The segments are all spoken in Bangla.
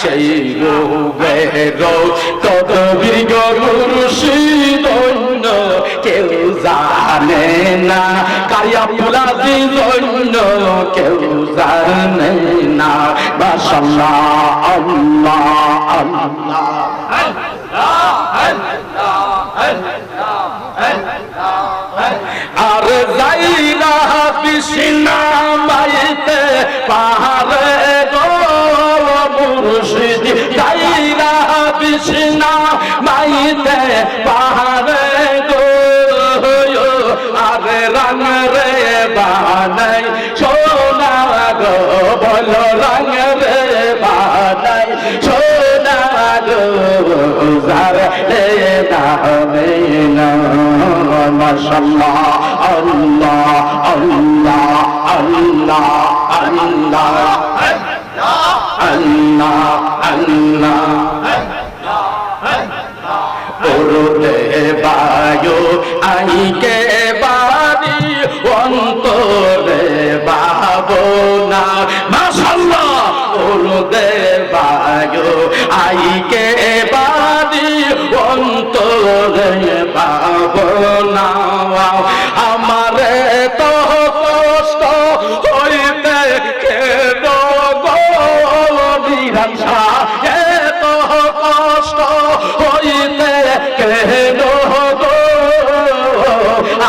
সেই রোগের তদবির গো মুর্শিদ অন্য কেউ জানে না, কারি আব্দুল আজিজ অন্য কেউ জানে না। মাশাআল্লাহ আল্লাহ আল্লাহ আর যাইরা বিছনা মাইতে পাহাড়ে গো মুর্শিদ, যাইরা বিছনা মাইতে পাহাড়ে গো, আর রং রে বানাই সোনা গো, বলো রং রে বানাই সোনা গো, যার রে নামে না। মাশাআল্লাহ আল্লাহ আল্লাহ আল্লাহ আল্লাহ আল্লাহ আল্লাহ ওরে বায়ু আইকে বাড়ি অন্তরে ভাবনা। মাশাআল্লাহ ওরে বায়ু আইকে বাড়ি অন্তরে ভাবনা। আমারে তো কষ্ট হইতে কেন গো নিরাশা, এত কষ্ট হইতে কেন গো,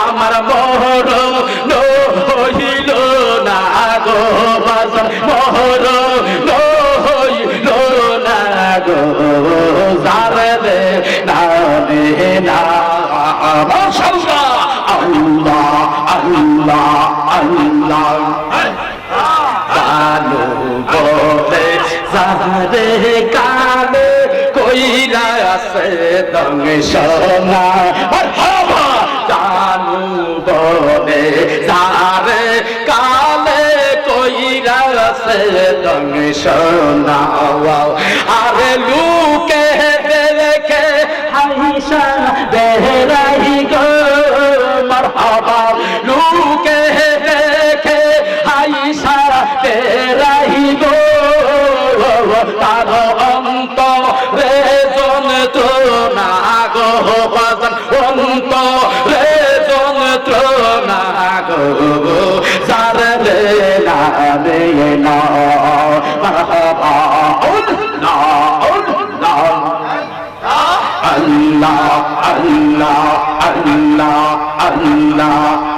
আমার মরণ হইল না গো বাজার, মরণ হইল না গো, যারে নামে না। মাশাআল্লাহ আল্লাহ আল্লাহ আল্লাহ কালো বলে যারে কালে কইরা আছে দংশনা। মারহাবা কালো বলে যারে কালে কইরা আছে দংশনা। আরে লুকে দেখে হাইসা বেরাই গো, মারহাবা লুকে দেখে হাইসা বেরাই গো, তার অন্তরে যন্ত্রণা গো বাজান, অন্তরে যন্ত্রণা গো, যার রে নামে না। মারহাবা আল্লাহ আল্লাহ আল্লাহ আল্লাহ আল্লাহ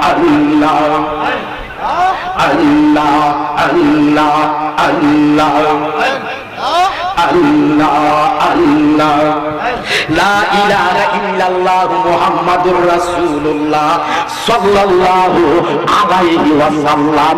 আল্লাহ আল্লাহ আল্লাহ আল্লাহ আল্লাহ লা ইলাহা ইল্লাল্লাহ মুহাম্মাদুর রাসূলুল্লাহ সাল্লাল্লাহু আলাইহি ওয়াসাল্লাম।